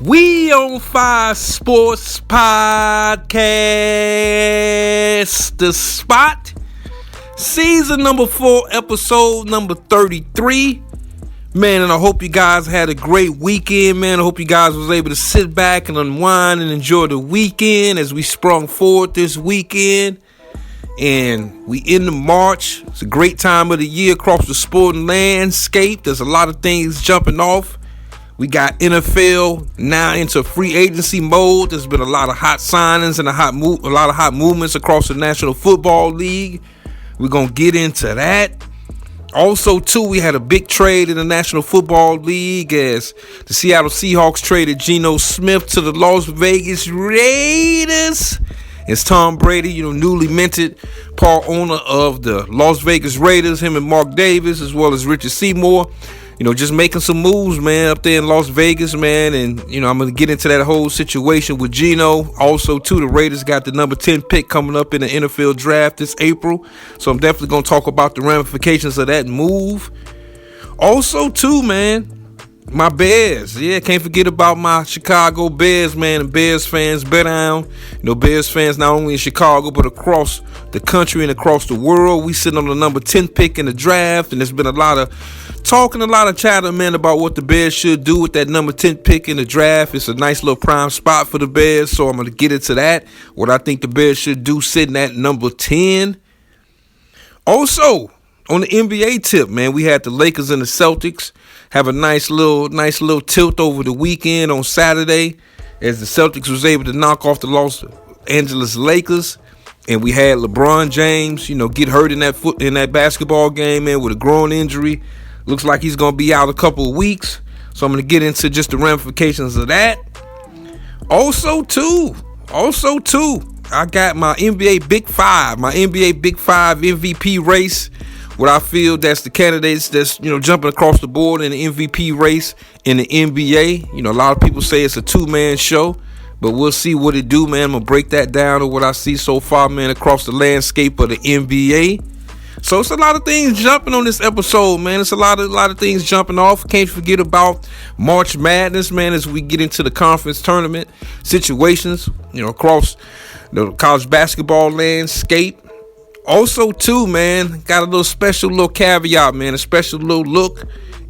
We on Five Sports Podcast, The Spot, season number 4, episode number 33. Man, and I hope you guys had a great weekend, man. I hope you guys was able to sit back and unwind and enjoy the weekend as we sprung forward this weekend. And we into March. It's a great time of the year across the sporting landscape. There's a lot of things jumping off. We got NFL now into free agency mode. There's been a lot of hot signings and a lot of hot movements across the National Football League. We're going to get into that. Also, too, we had a big trade in the National Football League as the Seattle Seahawks traded Geno Smith to the Las Vegas Raiders. It's Tom Brady, newly minted part owner of the Las Vegas Raiders, him and Mark Davis, as well as Richard Seymour. Just making some moves, man, up there in Las Vegas, man. And, I'm going to get into that whole situation with Geno. Also, too, the Raiders got the number 10 pick coming up in the NFL draft this April. So I'm definitely going to talk about the ramifications of that move. Also, too, man, my Bears. Yeah, can't forget about my Chicago Bears, man. And Bears fans, bear down. Bears fans not only in Chicago, but across the country and across the world. We sitting on the number 10 pick in the draft. And there's been a lot of talking, a lot of chatter, man, about what the Bears should do with that number 10 pick in the draft. It's a nice little prime spot for the Bears. So I'm going to get into that. What I think the Bears should do sitting at number 10. Also, on the NBA tip, man, we had the Lakers and the Celtics have a nice little tilt over the weekend on Saturday as the Celtics was able to knock off the Los Angeles Lakers. And we had LeBron James, get hurt in that basketball game, man, with a groin injury. Looks like he's going to be out a couple of weeks. So I'm going to get into just the ramifications of that. Also, too, I got my NBA Big Five MVP race. What I feel that's the candidates that's, jumping across the board in the MVP race in the NBA. A lot of people say it's a two-man show, but we'll see what it do, man. I'm going to break that down to what I see so far, man, across the landscape of the NBA. So it's a lot of things jumping on this episode, man. It's a lot of things jumping off. Can't forget about March Madness, man, as we get into the conference tournament situations, across the college basketball landscape. Also, too, man, got a little caveat, man, a special little look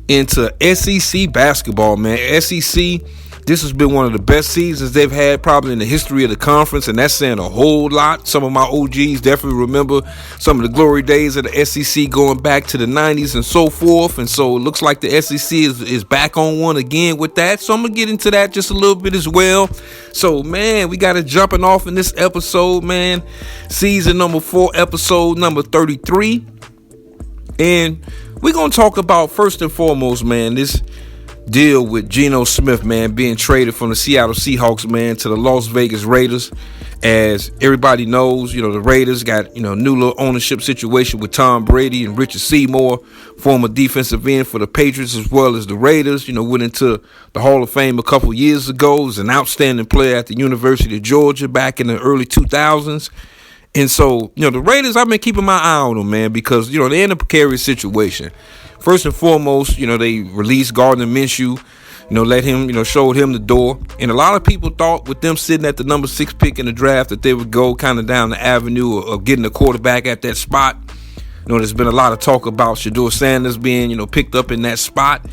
into SEC basketball, man. SEC, this has been one of the best seasons they've had probably in the history of the conference, and that's saying a whole lot. Some of my OGs definitely remember some of the glory days of the SEC going back to the 90s and so forth, and so it looks like the SEC is back on one again with that, so I'm going to get into that just a little bit as well. So, man, we got it jumping off in this episode, man. Season number 4, episode number 33, and we're going to talk about, first and foremost, man, this deal with Geno Smith, man, being traded from the Seattle Seahawks, man, to the Las Vegas Raiders. As everybody knows, the Raiders got, new little ownership situation with Tom Brady and Richard Seymour, former defensive end for the Patriots as well as the Raiders. Went into the Hall of Fame a couple years ago. Was an outstanding player at the University of Georgia back in the early 2000s. And so, the Raiders, I've been keeping my eye on them, man, because, they're in a precarious situation. First and foremost, they released Gardner Minshew, let him, showed him the door. And a lot of people thought with them sitting at the number 6 pick in the draft that they would go kind of down the avenue of getting a quarterback at that spot. There's been a lot of talk about Shedeur Sanders being, picked up in that spot.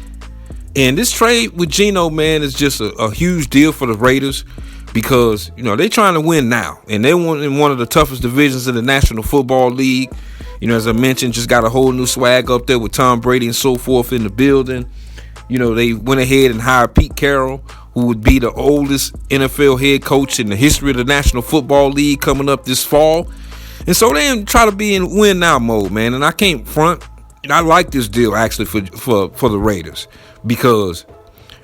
And this trade with Geno, man, is just a huge deal for the Raiders because, they're trying to win now. And they're in one of the toughest divisions in the National Football League. As I mentioned, just got a whole new swag up there with Tom Brady and so forth in the building. They went ahead and hired Pete Carroll, who would be the oldest NFL head coach in the history of the National Football League coming up this fall. And so they try to be in win now mode, man. And I can't front. I like this deal actually for the Raiders because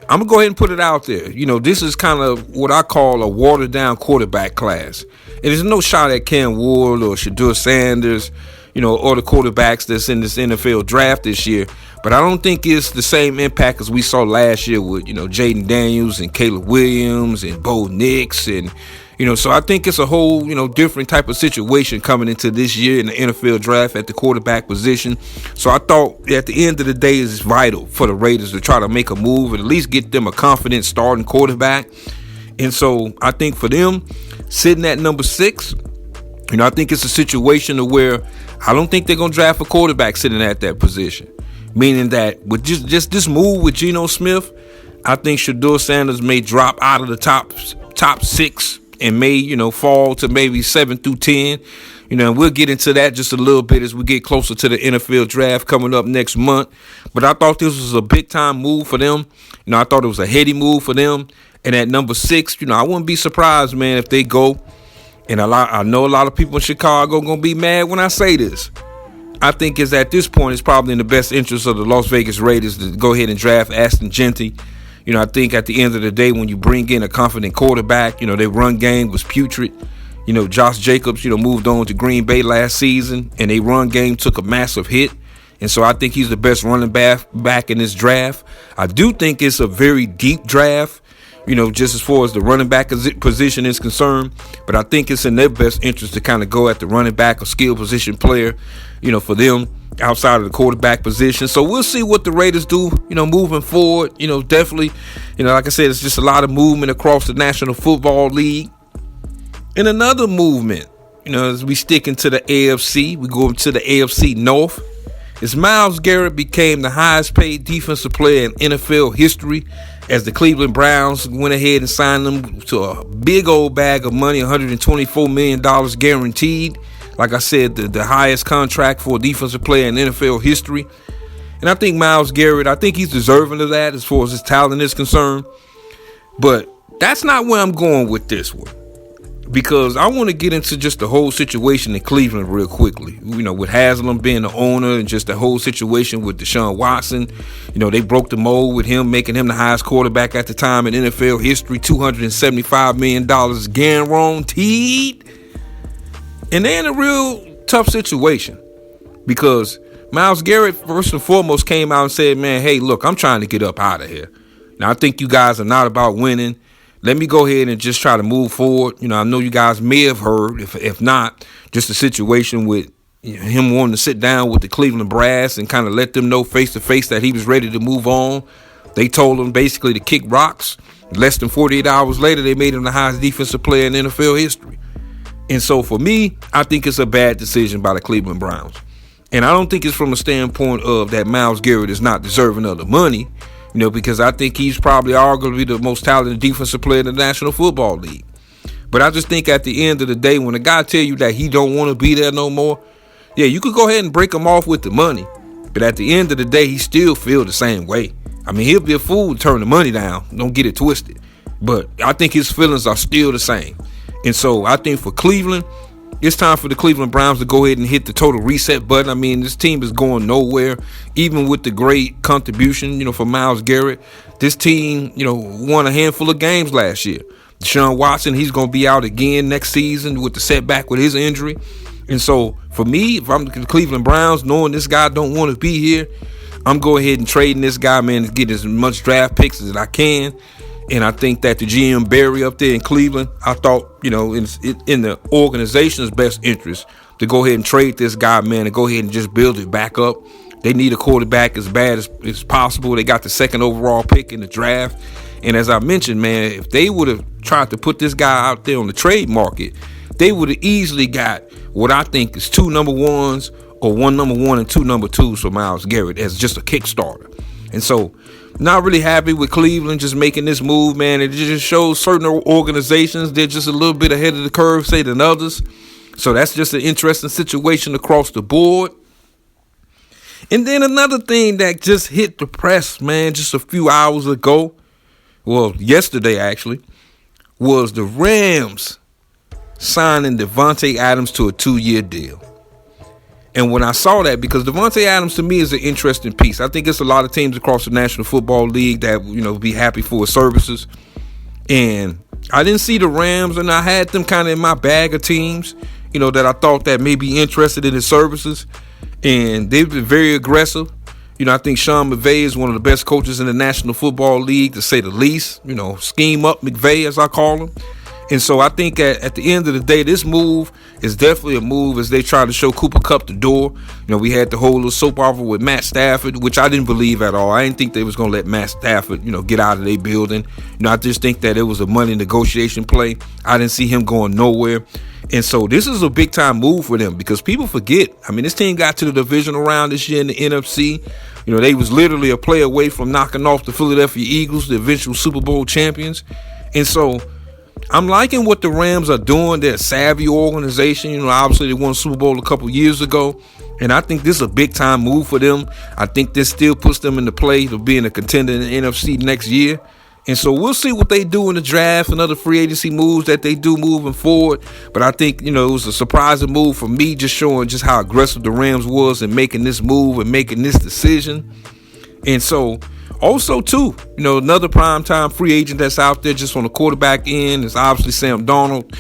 I'm going to go ahead and put it out there. This is kind of what I call a watered down quarterback class. And there's no shot at Cam Ward or Shedeur Sanders, or the quarterbacks that's in this NFL draft this year. But I don't think it's the same impact as we saw last year with, Jaden Daniels and Caleb Williams and Bo Nix and, So I think it's a whole, different type of situation coming into this year in the NFL draft at the quarterback position. So I thought at the end of the day, it's vital for the Raiders to try to make a move and at least get them a confident starting quarterback. And so I think for them sitting at number 6, I think it's a situation to where I don't think they're going to draft a quarterback sitting at that position. Meaning that with just this move with Geno Smith, I think Shedeur Sanders may drop out of the top 6 and may, fall to maybe 7 through 10. And we'll get into that just a little bit as we get closer to the NFL draft coming up next month. But I thought this was a big time move for them. I thought it was a heady move for them. And at number 6, I wouldn't be surprised, man, if they go. And I know a lot of people in Chicago are going to be mad when I say this. I think is at this point, it's probably in the best interest of the Las Vegas Raiders to go ahead and draft Ashton Genty. I think at the end of the day, when you bring in a confident quarterback, their run game was putrid. Josh Jacobs, moved on to Green Bay last season, and their run game took a massive hit. And so I think he's the best running back in this draft. I do think it's a very deep draft, just as far as the running back position is concerned. But I think it's in their best interest to kind of go at the running back or skill position player, for them outside of the quarterback position. So we'll see what the Raiders do, moving forward. Definitely, like I said, it's just a lot of movement across the National Football League. And another movement, as we stick into the AFC, we go to the AFC North. As Myles Garrett became the highest paid defensive player in NFL history as the Cleveland Browns went ahead and signed him to a big old bag of money, $124 million guaranteed. Like I said, the highest contract for a defensive player in NFL history. And I think Myles Garrett, I think he's deserving of that as far as his talent is concerned. But that's not where I'm going with this one. Because I want to get into just the whole situation in Cleveland real quickly. With Haslam being the owner and just the whole situation with Deshaun Watson. They broke the mold with him, making him the highest quarterback at the time in NFL history, $275 million guaranteed. And they're in a real tough situation because Myles Garrett, first and foremost, came out and said, man, hey, look, I'm trying to get up out of here. Now, I think you guys are not about winning. Let me go ahead and just try to move forward. I know you guys may have heard, if not, just a situation with him wanting to sit down with the Cleveland Brass and kind of let them know face to face that he was ready to move on. They told him basically to kick rocks. Less than 48 hours later, they made him the highest defensive player in NFL history. And so for me, I think it's a bad decision by the Cleveland Browns. And I don't think it's from a standpoint of that Myles Garrett is not deserving of the money, because I think he's probably arguably the most talented defensive player in the National Football League. But I just think at the end of the day, when a guy tell you that he don't want to be there no more, yeah, you could go ahead and break him off with the money. But at the end of the day, he still feel the same way. I mean, he'll be a fool to turn the money down. Don't get it twisted. But I think his feelings are still the same. And so I think for Cleveland, it's time for the Cleveland Browns to go ahead and hit the total reset button. I mean, this team is going nowhere, even with the great contribution, for Myles Garrett. This team, won a handful of games last year. Deshaun Watson, he's going to be out again next season with the setback with his injury. And so for me, if I'm the Cleveland Browns, knowing this guy don't want to be here, I'm going ahead and trading this guy, man, to get as much draft picks as I can. And I think that the GM Barry up there in Cleveland, I thought, in the organization's best interest to go ahead and trade this guy, man, and go ahead and just build it back up. They need a quarterback as bad as possible. They got the second overall pick in the draft. And as I mentioned, man, if they would have tried to put this guy out there on the trade market, they would have easily got what I think is 2 number ones or 1 number 1 and 2 number 2s for Myles Garrett as just a Kickstarter. And so, not really happy with Cleveland just making this move, man. It just shows certain organizations, they're just a little bit ahead of the curve, say, than others. So that's just an interesting situation across the board. And then another thing that just hit the press, man, just a few hours ago, well, yesterday actually, was the Rams signing Devontae Adams to a 2-year deal. And when I saw that, because Devontae Adams to me is an interesting piece. I think it's a lot of teams across the National Football League that, be happy for his services. And I didn't see the Rams, and I had them kind of in my bag of teams, that I thought that may be interested in his services. And they've been very aggressive. I think Sean McVay is one of the best coaches in the National Football League, to say the least. Scheme up McVay, as I call him. And so I think at the end of the day, this move is definitely a move as they try to show Cooper Kupp the door. We had the whole little soap opera with Matt Stafford, which I didn't believe at all. I didn't think they was going to let Matt Stafford, get out of their building. I just think that it was a money negotiation play. I didn't see him going nowhere. And so this is a big time move for them because people forget. This team got to the divisional round this year in the NFC. They was literally a play away from knocking off the Philadelphia Eagles, the eventual Super Bowl champions. And so I'm liking what the Rams are doing. They're a savvy organization. Obviously they won Super Bowl a couple years ago. And I think this is a big time move for them. I think this still puts them into play to being a contender in the NFC next year. And so we'll see what they do in the draft and other free agency moves that they do moving forward. But I think, it was a surprising move for me, just showing just how aggressive the Rams was in making this move and making this decision. And so also, too, another primetime free agent that's out there just on the quarterback end is obviously Sam Darnold.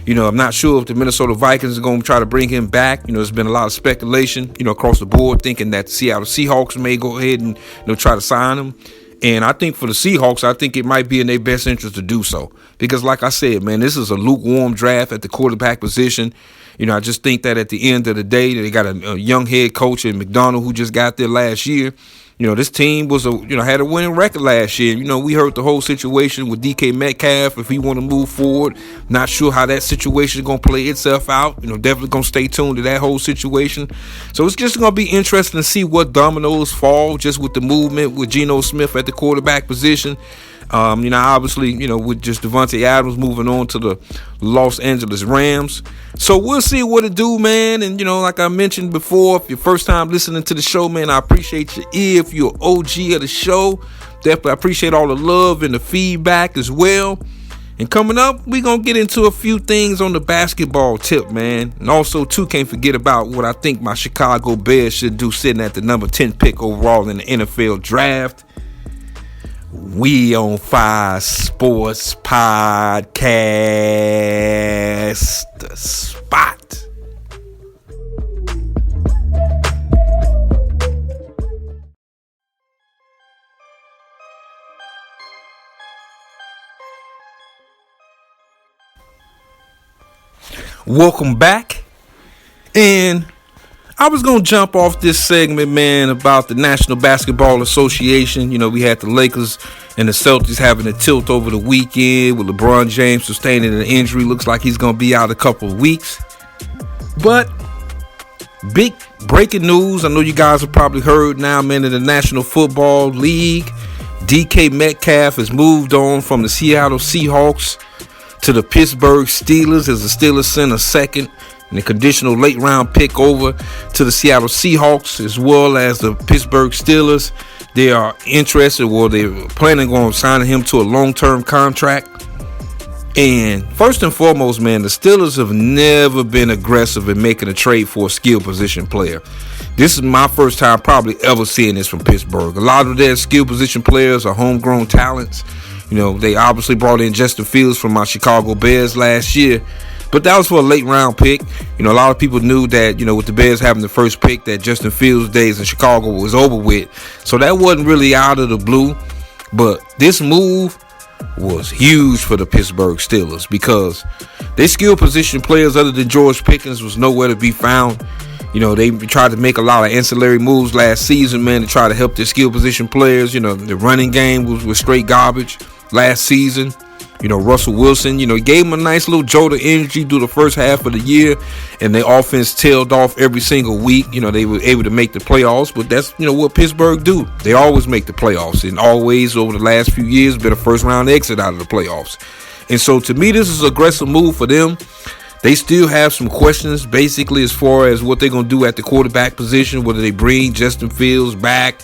I'm not sure if the Minnesota Vikings are going to try to bring him back. There's been a lot of speculation, across the board thinking that the Seattle Seahawks may go ahead and, try to sign him. And I think for the Seahawks, I think it might be in their best interest to do so. Because like I said, man, this is a lukewarm draft at the quarterback position. I just think that at the end of the day, they got a young head coach in McDonald who just got there last year. This team was had a winning record last year. We heard the whole situation with DK Metcalf, if he want to move forward. Not sure how that situation is going to play itself out. Definitely going to stay tuned to that whole situation. So it's just going to be interesting to see what dominoes fall just with the movement with Geno Smith at the quarterback position. Obviously, with just Devontae Adams moving on to the Los Angeles Rams. So we'll see what it do, man. And, like I mentioned before, if you're first time listening to the show, man, I appreciate your ear. If you're an OG of the show, definitely appreciate all the love and the feedback as well. And coming up, we're going to get into a few things on the basketball tip, man. And also, too, can't forget about what I think my Chicago Bears should do sitting at the number 10 pick overall in the NFL draft. We on Fire Sports Podcast, The Spot. Welcome back. And I was going to jump off this segment, man, about the National Basketball Association. We had the Lakers and the Celtics having a tilt over the weekend with LeBron James sustaining an injury. Looks like he's going to be out a couple of weeks. But big breaking news. I know you guys have probably heard now, man, in the National Football League, DK Metcalf has moved on from the Seattle Seahawks to the Pittsburgh Steelers as the Steelers sent a second and a conditional late round pick over to the Seattle Seahawks as well as the Pittsburgh Steelers. They are interested, they're planning on signing him to a long-term contract. And first and foremost, man, the Steelers have never been aggressive in making a trade for a skill position player. This is my first time probably ever seeing this from Pittsburgh. A lot of their skill position players are homegrown talents. They obviously brought in Justin Fields from my Chicago Bears last year. But that was for a late round pick. A lot of people knew that, with the Bears having the first pick, that Justin Fields' days in Chicago was over with. So that wasn't really out of the blue. But this move was huge for the Pittsburgh Steelers because their skill position players other than George Pickens was nowhere to be found. They tried to make a lot of ancillary moves last season, man, to try to help their skill position players. The running game was straight garbage last season. Russell Wilson, gave him a nice little jolt of energy through the first half of the year, and their offense tailed off every single week. They were able to make the playoffs, but that's, what Pittsburgh do. They always make the playoffs, and always over the last few years been a first-round exit out of the playoffs. And so, to me, this is an aggressive move for them. They still have some questions, basically, as far as what they're going to do at the quarterback position, whether they bring Justin Fields back,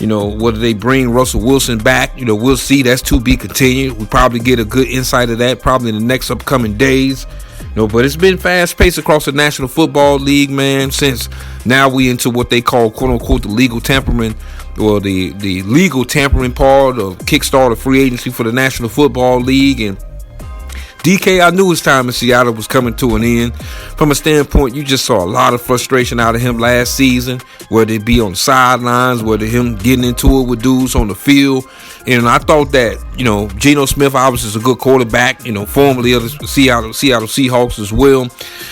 whether they bring Russell Wilson back, we'll see. That's to be continued. We'll probably get a good insight of that probably in the next upcoming days. But it's been fast-paced across the National Football League, man, since now we into what they call, quote-unquote, the legal tampering, or the legal tampering part of Kickstarter free agency for the National Football League. And DK, I knew his time in Seattle was coming to an end. From a standpoint, you just saw a lot of frustration out of him last season, whether it be on the sidelines, whether him getting into it with dudes on the field. And I thought that, Geno Smith obviously is a good quarterback, formerly of the Seattle Seahawks as well.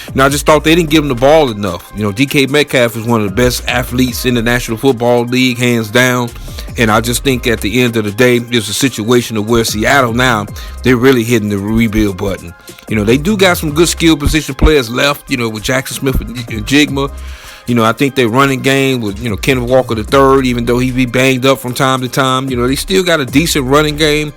And I just thought they didn't give him the ball enough. DK Metcalf is one of the best athletes in the National Football League, hands down. And I just think at the end of the day, there's a situation of where Seattle now, they're really hitting the rebuild button. They do got some good skill position players left, with Jackson Smith and Jigma. I think their running game with, Kenneth Walker III, even though he be banged up from time to time, they still got a decent running game.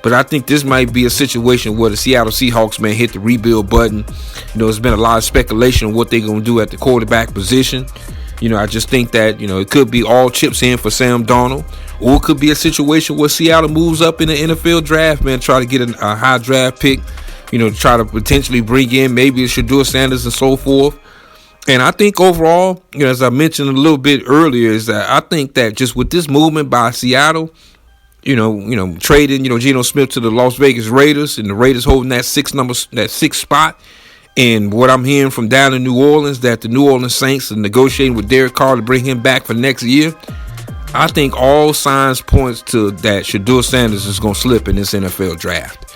But I think this might be a situation where the Seattle Seahawks, man, hit the rebuild button. There's been a lot of speculation on what they're going to do at the quarterback position. I just think that, it could be all chips in for Sam Darnold. Or it could be a situation where Seattle moves up in the NFL draft, man, try to get a high draft pick, to try to potentially bring in maybe Shedeur Sanders and so forth. And I think overall, as I mentioned a little bit earlier, is that I think that just with this movement by Seattle, trading, Geno Smith to the Las Vegas Raiders, and the Raiders holding that sixth spot. And what I'm hearing from down in New Orleans, that the New Orleans Saints are negotiating with Derek Carr to bring him back for next year. I think all signs points to that Shedeur Sanders is going to slip in this NFL draft.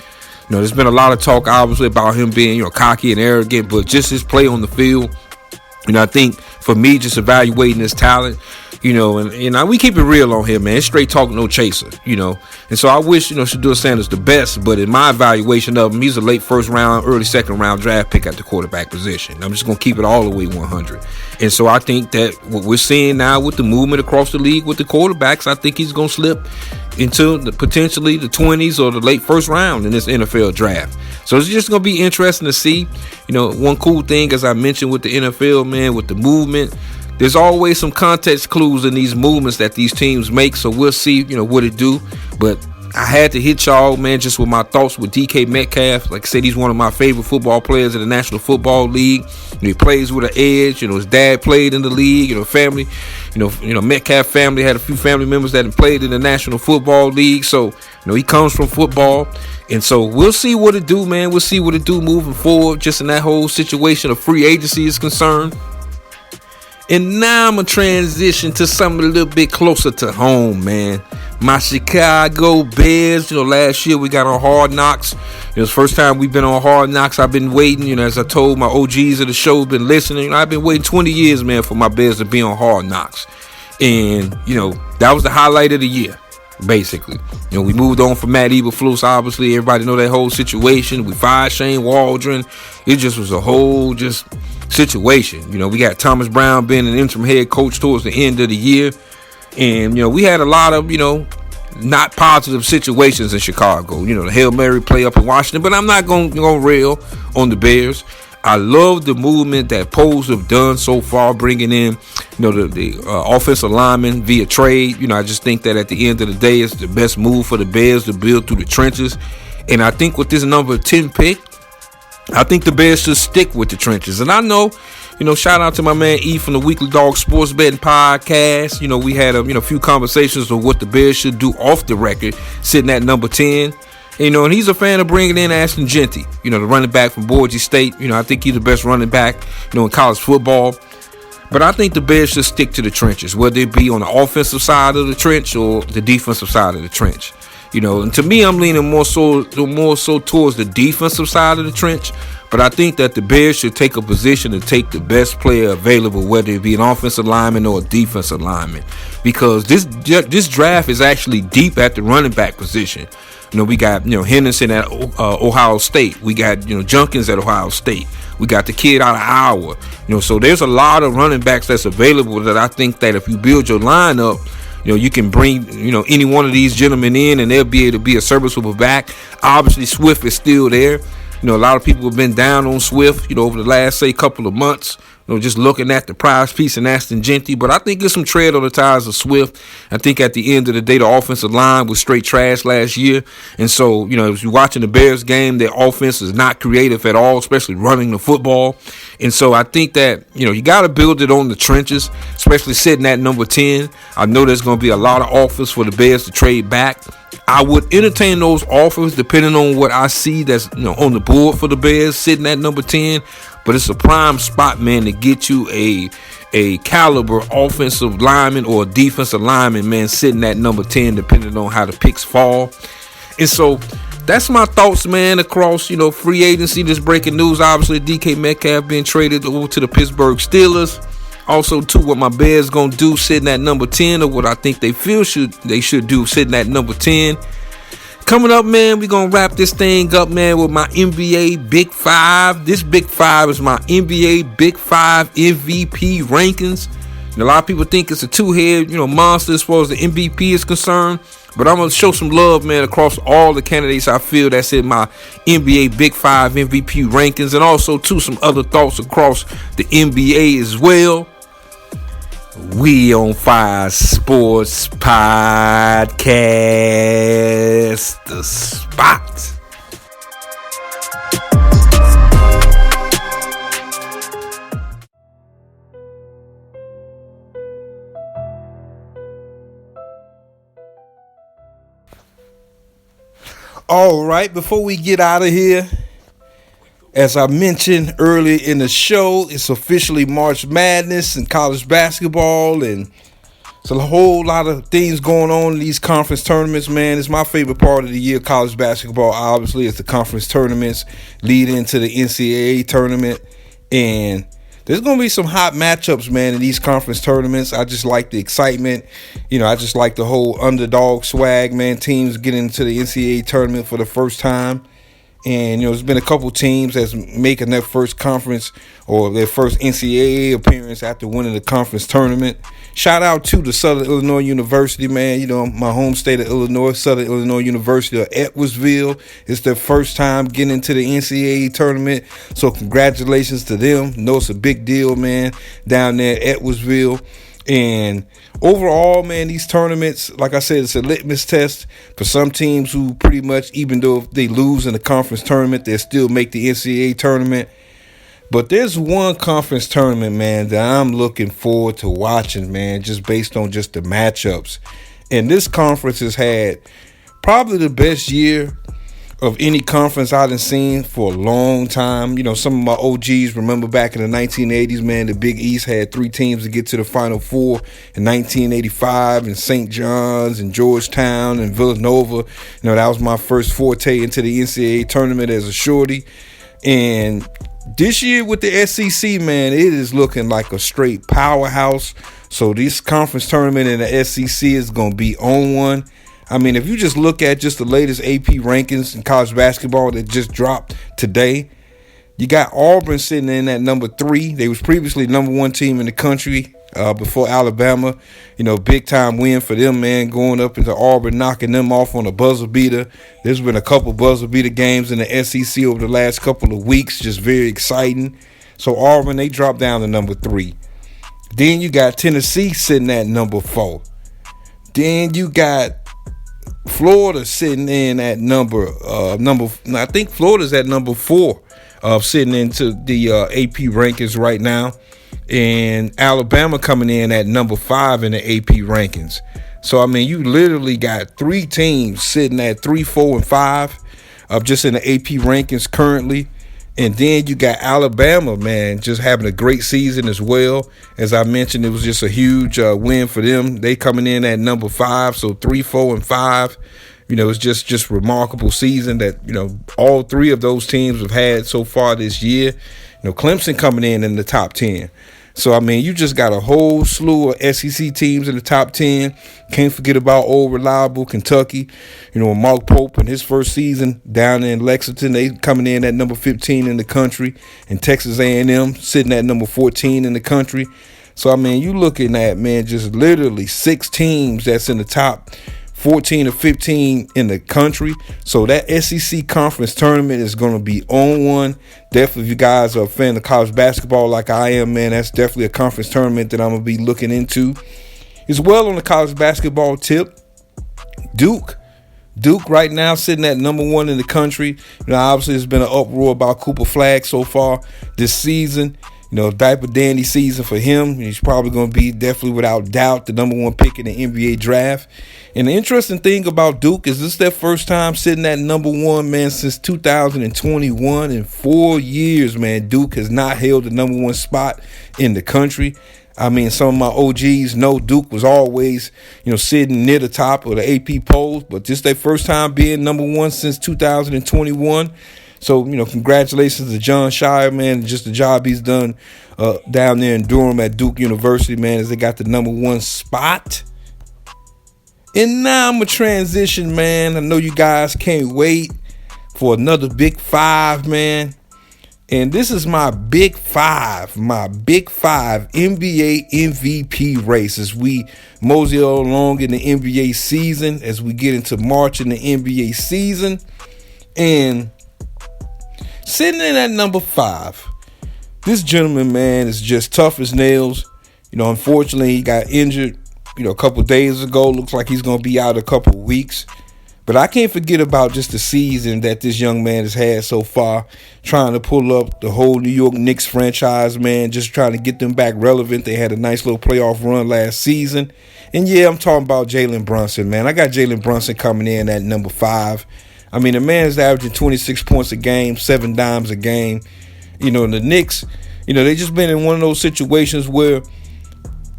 There's been a lot of talk, obviously, about him being, cocky and arrogant, but just his play on the field. I think for me, just evaluating his talent, and we keep it real on here, man. It's straight talk, no chaser, And so I wish, Shedeur Sanders the best, but in my evaluation of him, he's a late first round, early second round draft pick at the quarterback position. I'm just going to keep it all the way 100. And so I think that what we're seeing now with the movement across the league with the quarterbacks, I think he's going to slip into potentially the 20s or the late first round in this NFL draft. So it's just going to be interesting to see. One cool thing, as I mentioned with the NFL, man, with the movement, there's always some context clues in these movements that these teams make. So we'll see, what it do. But I had to hit y'all, man, just with my thoughts with DK Metcalf. Like I said, he's one of my favorite football players in the National Football League. He plays with an edge. His dad played in the league. Family, Metcalf family had a few family members that played in the National Football League. So, he comes from football. And so we'll see what it do, man. We'll see what it do moving forward, just in that whole situation of free agency is concerned. And now I'm going to transition to something a little bit closer to home, man. My Chicago Bears, last year we got on Hard Knocks. It was the first time we've been on Hard Knocks. I've been waiting, as I told my OGs of the show, been listening. I've been waiting 20 years, man, for my Bears to be on Hard Knocks. And, that was the highlight of the year, basically. We moved on from Matt Eberflus, obviously. Everybody know that whole situation. We fired Shane Waldron. It just was a whole situation. We got Thomas Brown being an interim head coach towards the end of the year. And, we had a lot of, not positive situations in Chicago. The Hail Mary play up in Washington. But I'm not going to rail on the Bears. I love the movement that Poles have done so far, bringing in, the offensive lineman via trade. I just think that at the end of the day, it's the best move for the Bears to build through the trenches. And I think with this number 10 pick, I think the Bears should stick with the trenches. And I know, shout out to my man E from the Weekly Dog Sports Betting Podcast. We had a few conversations on what the Bears should do off the record, sitting at number 10. And he's a fan of bringing in Ashton Jeanty, the running back from Boise State. I think he's the best running back, in college football. But I think the Bears should stick to the trenches, whether it be on the offensive side of the trench or the defensive side of the trench. And to me, I'm leaning more so towards the defensive side of the trench. But I think that the Bears should take a position to take the best player available, whether it be an offensive lineman or a defensive lineman, because this draft is actually deep at the running back position. We got Henderson at Ohio State. We got Junkins at Ohio State. We got the kid out of Iowa. So there's a lot of running backs that's available that I think that if you build your lineup, you can bring, any one of these gentlemen in and they'll be able to be a serviceable back. Obviously, Swift is still there. A lot of people have been down on Swift, over the last, couple of months. Just looking at the prize piece in Ashton Jeanty. But I think there's some tread on the tires of Swift. I think at the end of the day, the offensive line was straight trash last year. And so, if you're watching the Bears game, their offense is not creative at all, especially running the football. And so I think that, you got to build it on the trenches, especially sitting at number 10. I know there's going to be a lot of offers for the Bears to trade back. I would entertain those offers depending on what I see that's on the board for the Bears sitting at number 10. But it's a prime spot, man, to get you a caliber offensive lineman or a defensive lineman, man, sitting at number 10, depending on how the picks fall. And so that's my thoughts, man, across, free agency. This breaking news, obviously, DK Metcalf being traded over to the Pittsburgh Steelers. Also, too, what my Bears going to do sitting at number 10, or what I think they should do sitting at number 10. Coming up, man, we're going to wrap this thing up, man, with my NBA Big Five. This Big Five is my NBA Big Five MVP rankings. And a lot of people think it's a two-head, monster as far as the MVP is concerned. But I'm going to show some love, man, across all the candidates I feel that's in my NBA Big Five MVP rankings. And also, too, some other thoughts across the NBA as well. We on Fire Sports Podcast, The Spot. All right, before we get out of here, as I mentioned earlier in the show, it's officially March Madness and college basketball, and it's a whole lot of things going on in these conference tournaments, man. It's my favorite part of the year, college basketball. Obviously, it's the conference tournaments lead into the NCAA tournament, and there's going to be some hot matchups, man, in these conference tournaments. I just like the excitement. I just like the whole underdog swag, man. Teams getting into the NCAA tournament for the first time. And, there's been a couple teams that's making their first conference or their first NCAA appearance after winning the conference tournament. Shout out to the Southern Illinois University, man. My home state of Illinois, Southern Illinois University of Edwardsville. It's their first time getting into the NCAA tournament. So congratulations to them. It's a big deal, man, down there at Edwardsville. And overall, man, these tournaments, like I said, it's a litmus test for some teams who pretty much, even though if they lose in the conference tournament, they still make the NCAA tournament. But there's one conference tournament, man, that I'm looking forward to watching, man, just based on just the matchups. And this conference has had probably the best year of any conference I've seen for a long time. Some of my OGs remember back in the 1980s, man, the Big East had three teams to get to the Final Four in 1985, and St. John's and Georgetown and Villanova. That was my first forte into the NCAA tournament as a shorty. And this year with the SEC, man, it is looking like a straight powerhouse. So this conference tournament in the SEC is going to be on one. I mean, if you just look at just the latest AP rankings in college basketball that just dropped today, you got Auburn sitting in at number 3. They was previously number 1 team in the country before Alabama. Big time win for them, man, going up into Auburn, knocking them off on a buzzer beater. There's been a couple buzzer beater games in the SEC over the last couple of weeks, just very exciting. So Auburn, they dropped down to number 3. Then you got Tennessee sitting at number 4. Then you got Florida sitting in at I think Florida's at number 4, sitting into the AP rankings right now, and Alabama coming in at number 5 in the AP rankings. So I mean, you literally got 3 teams sitting at 3, 4, and 5, just in the AP rankings currently. And then you got Alabama, man, just having a great season as well. As I mentioned, it was just a huge win for them. They coming in at number 5, so 3, 4, and 5. It's just remarkable season that, all 3 of those teams have had so far this year. Clemson coming in the top 10. So, I mean, you just got a whole slew of SEC teams in the top 10. Can't forget about old reliable Kentucky. Mark Pope in his first season down in Lexington, they coming in at number 15 in the country. And Texas A&M sitting at number 14 in the country. So, I mean, you looking at, man, just literally 6 teams that's in the top 14 or 15 in the country. So that SEC conference tournament is going to be on one. Definitely, if you guys are a fan of college basketball like I am, man, that's definitely a conference tournament that I'm going to be looking into. As well, on the college basketball tip, Duke right now sitting at number 1 in the country. Obviously, there's been an uproar about Cooper Flagg so far this season. Diaper dandy season for him. He's probably going to be definitely without doubt the number 1 pick in the NBA draft. And the interesting thing about Duke is this is their first time sitting at number 1, man, since 2021. In 4 years, man, Duke has not held the number 1 spot in the country. I mean, some of my OGs know Duke was always, sitting near the top of the AP polls, but this their first time being number one since 2021. So, congratulations to John Shire, man, just the job he's done down there in Durham at Duke University, man, as they got the number one spot. And now I'm going to transition, man. I know you guys can't wait for another Big Five, man. And this is my Big Five NBA MVP race as we mosey along in the NBA season, as we get into March in the NBA season. And sitting in at number 5, this gentleman, man, is just tough as nails. Unfortunately, he got injured, a couple days ago. Looks like he's going to be out a couple weeks. But I can't forget about just the season that this young man has had so far, trying to pull up the whole New York Knicks franchise, man, just trying to get them back relevant. They had a nice little playoff run last season. And, yeah, I'm talking about Jalen Brunson, man. I got Jalen Brunson coming in at number 5. I mean, the man's averaging 26 points a game, 7 dimes a game. The Knicks, they just been in one of those situations where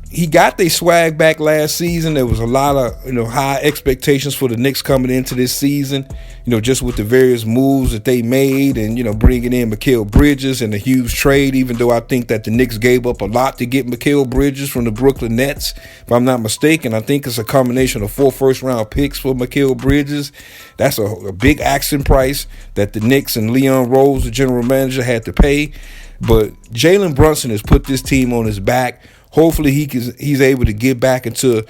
he got their swag back last season. There was a lot of, high expectations for the Knicks coming into this season, just with the various moves that they made and, bringing in Mikal Bridges and a huge trade, even though I think that the Knicks gave up a lot to get Mikal Bridges from the Brooklyn Nets. If I'm not mistaken, I think it's a combination of 4 first-round picks for Mikal Bridges. That's a big asking price that the Knicks and Leon Rose, the general manager, had to pay. But Jalen Brunson has put this team on his back. Hopefully he's able to get back into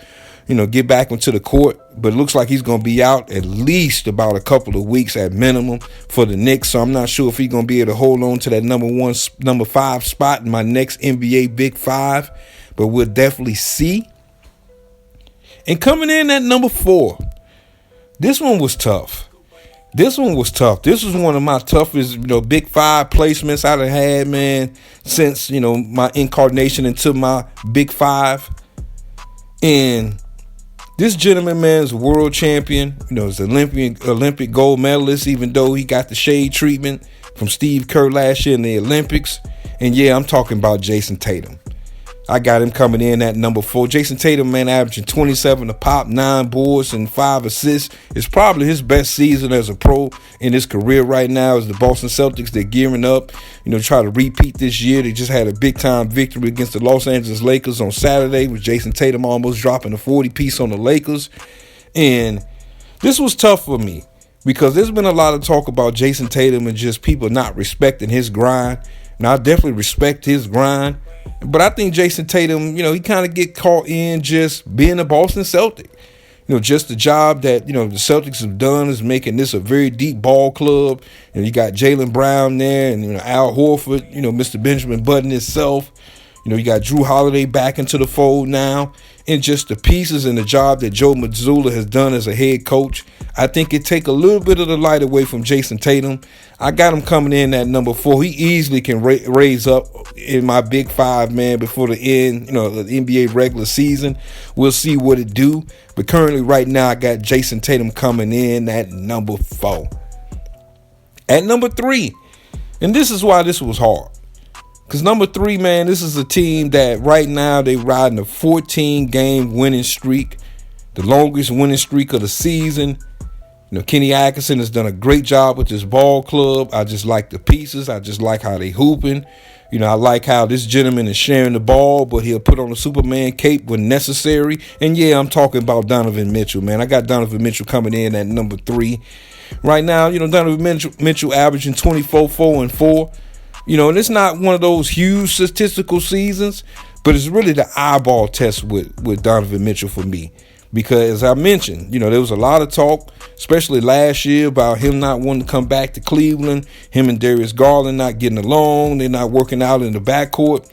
the court, but it looks like he's going to be out at least about a couple of weeks at minimum for the Knicks. So I'm not sure if he's going to be able to hold on to that number 5 spot in my next NBA Big Five, but we'll definitely see. And coming in at number 4, this one was tough. This was one of my toughest, Big Five placements I've had, man, since, my incarnation into my Big Five. And this gentleman, man, is a world champion. Is an Olympic gold medalist, even though he got the shade treatment from Steve Kerr last year in the Olympics. And, yeah, I'm talking about Jason Tatum. I got him coming in at number 4. Jason Tatum, man, averaging 27 a pop, 9 boards, and 5 assists. It's probably his best season as a pro in his career right now. As the Boston Celtics, they're gearing up, try to repeat this year. They just had a big-time victory against the Los Angeles Lakers on Saturday, with Jason Tatum almost dropping a 40-piece on the Lakers. And this was tough for me because there's been a lot of talk about Jason Tatum and just people not respecting his grind. And I definitely respect his grind. But I think Jason Tatum, he kind of get caught in just being a Boston Celtic. Just the job that, the Celtics have done is making this a very deep ball club. And you got Jaylen Brown there and, Al Horford, Mr. Benjamin Button himself. You got Drew Holiday back into the fold now. And just the pieces and the job that Joe Mazzulla has done as a head coach, I think it take a little bit of the light away from Jason Tatum. I got him coming in at number 4. He easily can raise up in my Big Five, man, before the end, the NBA regular season. We'll see what it do. But currently right now, I got Jason Tatum coming in at number 4. At number 3, and this is why this was hard. Because number 3, man, this is a team that right now they riding a 14-game winning streak, the longest winning streak of the season. Kenny Atkinson has done a great job with this ball club. I just like the pieces. I just like how they hooping. I like how this gentleman is sharing the ball, but he'll put on a Superman cape when necessary. And, yeah, I'm talking about Donovan Mitchell, man. I got Donovan Mitchell coming in at number 3. Right now, Donovan Mitchell averaging 24, 4, and 4. And it's not one of those huge statistical seasons, but it's really the eyeball test with Donovan Mitchell for me. Because, as I mentioned, there was a lot of talk, especially last year, about him not wanting to come back to Cleveland, him and Darius Garland not getting along, they're not working out in the backcourt.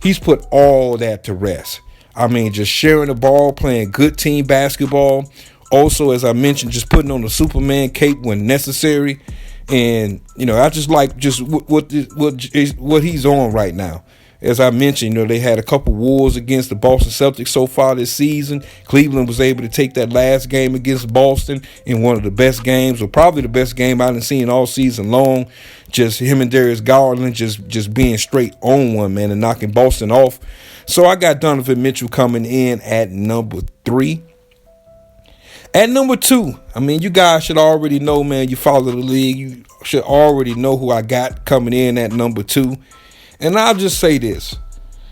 He's put all that to rest. I mean, just sharing the ball, playing good team basketball. Also, as I mentioned, just putting on the Superman cape when necessary. And, I just like just what he's on right now. as I mentioned, they had a couple wars against the Boston Celtics so far this season. Cleveland was able to take that last game against Boston in one of the best games, or probably the best game I've seen all season long. Just him and Darius Garland just being straight on one, man, and knocking Boston off. So I got Donovan Mitchell coming in at number 3. At number 2, I mean, you guys should already know, man, you follow the league. You should already know who I got coming in at number 2. And I'll just say this.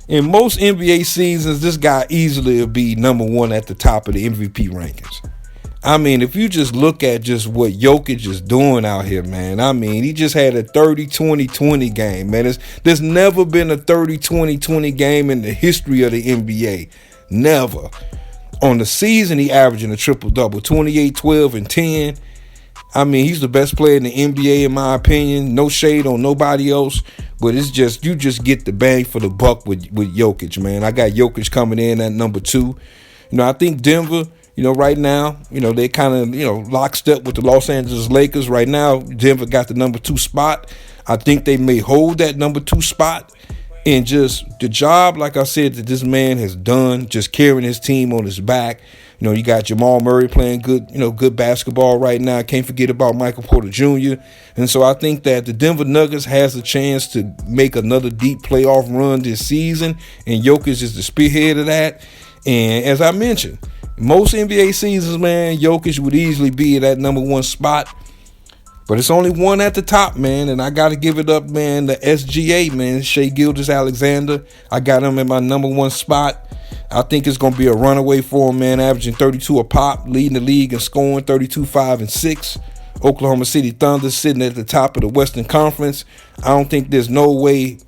In most NBA seasons, this guy easily will be number 1 at the top of the MVP rankings. I mean, if you just look at just what Jokic is doing out here, man, I mean, he just had a 30-20-20 game, man. There's never been a 30-20-20 game in the history of the NBA. Never. On the season, he averaging a triple-double, 28, 12, and 10. I mean, he's the best player in the NBA, in my opinion. No shade on nobody else. But it's just, you just get the bang for the buck with Jokic, man. I got Jokic coming in at number 2. I think Denver, right now, they kind of, lockstep with the Los Angeles Lakers. Right now, Denver got the number 2 spot. I think they may hold that number 2 spot. And just the job, like I said, that this man has done, just carrying his team on his back. You got Jamal Murray playing good basketball right now. Can't forget about Michael Porter Jr. And so I think that the Denver Nuggets has a chance to make another deep playoff run this season. And Jokic is the spearhead of that. And as I mentioned, most NBA seasons, man, Jokic would easily be at that number 1 spot. But it's only one at the top, man, and I got to give it up, man, the SGA, man, Shai Gilgeous-Alexander. I got him in my number 1 spot. I think it's going to be a runaway for him, man, averaging 32 a pop, leading the league in scoring, 32, 5, and 6. Oklahoma City Thunder sitting at the top of the Western Conference. I don't think there's no way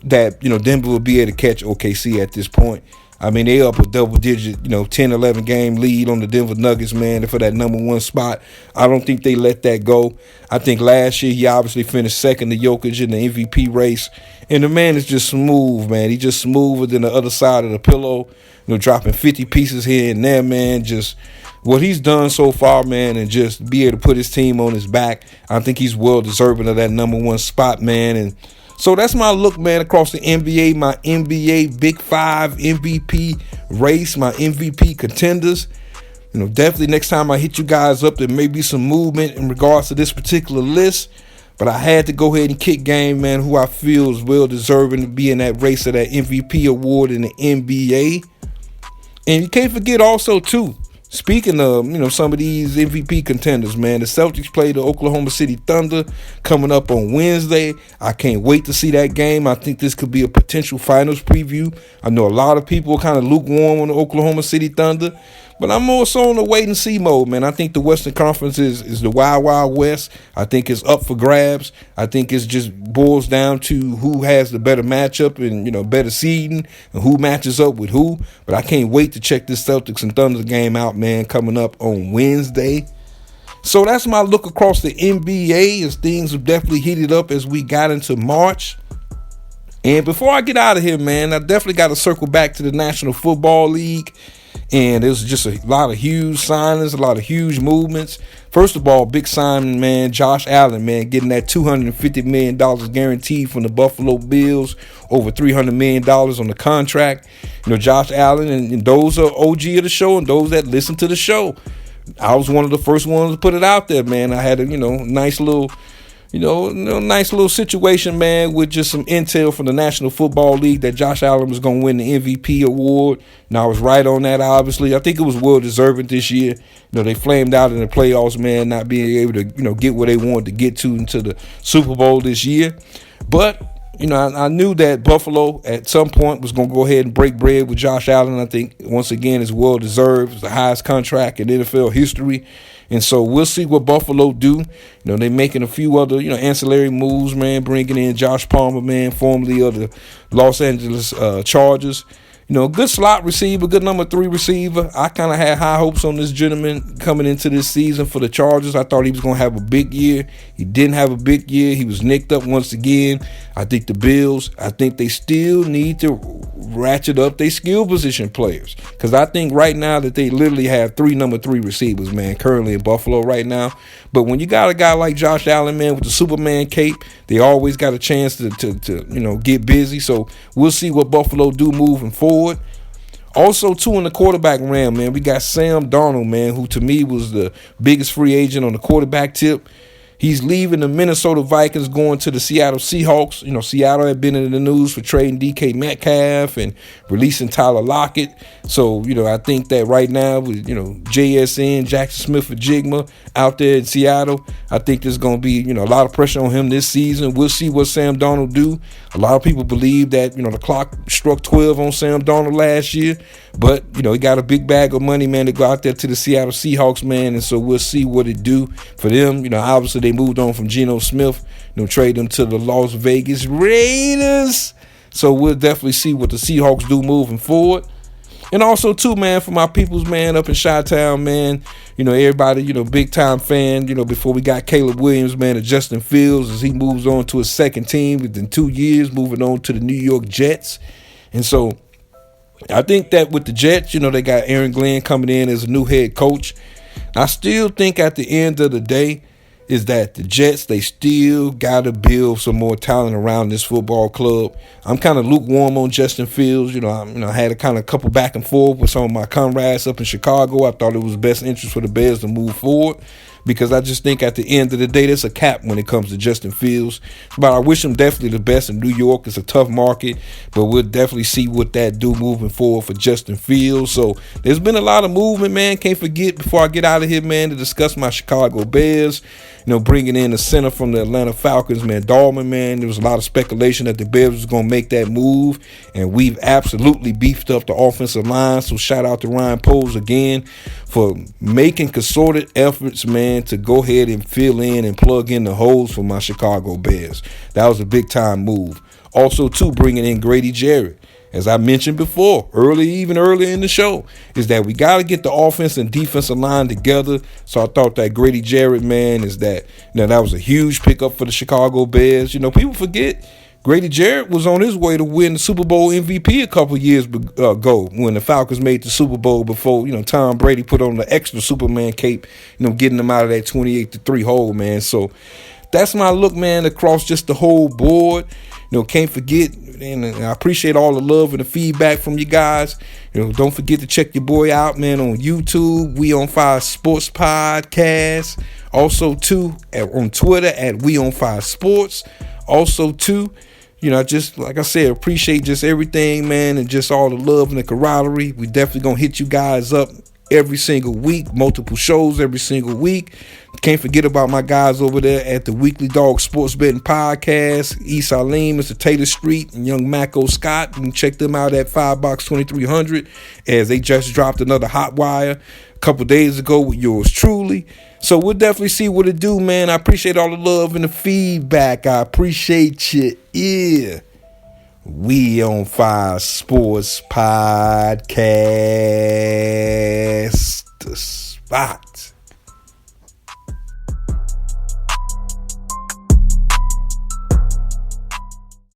that, Denver will be able to catch OKC at this point. I mean, they up a double-digit, 10, 11 game lead on the Denver Nuggets, man, for that number 1 spot. I don't think they let that go. I think last year he obviously finished second to Jokic in the MVP race. And the man is just smooth, man. He's just smoother than the other side of the pillow, dropping 50 pieces here and there, man. Just what he's done so far, man, and just be able to put his team on his back. I think he's well deserving of that number 1 spot, man. And so that's my look, man, across the NBA, my NBA Big 5 MVP race, my MVP contenders. Definitely next time I hit you guys up, there may be some movement in regards to this particular list. But I had to go ahead and kick game, man, who I feel is well deserving to be in that race of that MVP award in the NBA. And you can't forget also, too, speaking of, some of these MVP contenders, man, the Celtics play the Oklahoma City Thunder coming up on Wednesday. I can't wait to see that game. I think this could be a potential finals preview. I know a lot of people are kind of lukewarm on the Oklahoma City Thunder, but I'm more so on the wait and see mode, man. I think the Western Conference is the Wild Wild West. I think it's up for grabs. I think it just boils down to who has the better matchup and, better seeding and who matches up with who. But I can't wait to check this Celtics and Thunder game out, man, coming up on Wednesday. So that's my look across the NBA as things have definitely heated up as we got into March. And before I get out of here, man, I definitely got to circle back to the National Football League. And it was just a lot of huge signings, a lot of huge movements. First of all, big signing, man, Josh Allen, man, getting that $250 million guaranteed from the Buffalo Bills, over $300 million on the contract. Josh Allen, and those are OG of the show and those that listen to the show. I was one of the first ones to put it out there, man. I had a, nice little situation, man, with just some intel from the National Football League that Josh Allen was going to win the MVP award. And I was right on that, obviously. I think it was well deserved this year. They flamed out in the playoffs, man, not being able to, get where they wanted to get to into the Super Bowl this year. But, I knew that Buffalo at some point was going to go ahead and break bread with Josh Allen. I think, once again, it's well deserved. It's the highest contract in NFL history. And so we'll see what Buffalo do. They're making a few other, ancillary moves, man, bringing in Josh Palmer, man, formerly of the Los Angeles Chargers. Good slot receiver, good number 3 receiver. I kind of had high hopes on this gentleman coming into this season for the Chargers. I thought he was going to have a big year. He didn't have a big year. He was nicked up once again. I think the Bills, they still need to ratchet up their skill position players. Because I think right now that they literally have 3 number 3 receivers, man, currently in Buffalo right now. But when you got a guy like Josh Allen, man, with the Superman cape, they always got a chance to get busy. So we'll see what Buffalo do moving forward. Also, too, in the quarterback realm, man, we got Sam Darnold, man, who to me was the biggest free agent on the quarterback tip. He's leaving the Minnesota Vikings, going to the Seattle Seahawks. Seattle had been in the news for trading DK Metcalf and releasing Tyler Lockett. So, I think that right now with, JSN, Jackson Smith-Njigba out there in Seattle, I think there's going to be, a lot of pressure on him this season. We'll see what Sam Darnold do. A lot of people believe that, the clock struck 12 on Sam Darnold last year. But, he got a big bag of money, man, to go out there to the Seattle Seahawks, man. And so we'll see what it do for them. Obviously they moved on from Geno Smith, trade them to the Las Vegas Raiders. So we'll definitely see what the Seahawks do moving forward. And also, too, man, for my peoples, man, up in Chi-Town, man, everybody, big time fan, before we got Caleb Williams, man, and Justin Fields as he moves on to his second team within 2 years, moving on to the New York Jets. And so I think that with the Jets, they got Aaron Glenn coming in as a new head coach. I still think at the end of the day is that the Jets, they still got to build some more talent around this football club. I'm kind of lukewarm on Justin Fields. I had a kind of couple back and forth with some of my comrades up in Chicago. I thought it was best interest for the Bears to move forward, because I just think at the end of the day, there's a cap when it comes to Justin Fields. But I wish him definitely the best in New York. It's a tough market, but we'll definitely see what that do moving forward for Justin Fields. So there's been a lot of movement, man. Can't forget, before I get out of here, man, to discuss my Chicago Bears. Bringing in the center from the Atlanta Falcons, man, Dahlman, man. There was a lot of speculation that the Bears was going to make that move, and we've absolutely beefed up the offensive line. So shout out to Ryan Poles again for making concerted efforts, man, to go ahead and fill in and plug in the holes for my Chicago Bears. That was a big-time move. Also, too, bringing in Grady Jarrett. As I mentioned before, even earlier in the show, is that we got to get the offense and defensive line together. So I thought that Grady Jarrett, man, that was a huge pickup for the Chicago Bears. People forget Grady Jarrett was on his way to win the Super Bowl MVP a couple years ago when the Falcons made the Super Bowl before, Tom Brady put on the extra Superman cape, getting them out of that 28-3 hole, man. So that's my look, man, across just the whole board. Can't forget, and I appreciate all the love and the feedback from you guys. Don't forget to check your boy out, man, on YouTube, We On Fire Sports Podcast. Also, too, on Twitter at We On Fire Sports. Also, too, just like I said, appreciate just everything, man, and just all the love and the camaraderie. We definitely gonna hit you guys up every single week, multiple shows every single week. Can't forget about my guys over there at the Weekly Dog Sports Betting Podcast, E. Salim, Mr. Taylor Street, and young Mako Scott. You can check them out at Firebox 2300 as they just dropped another hot wire a couple days ago with yours truly. So we'll definitely see what it do, man. I appreciate all the love and the feedback. I appreciate you. Yeah. We On Fire Sports Podcast. The spot.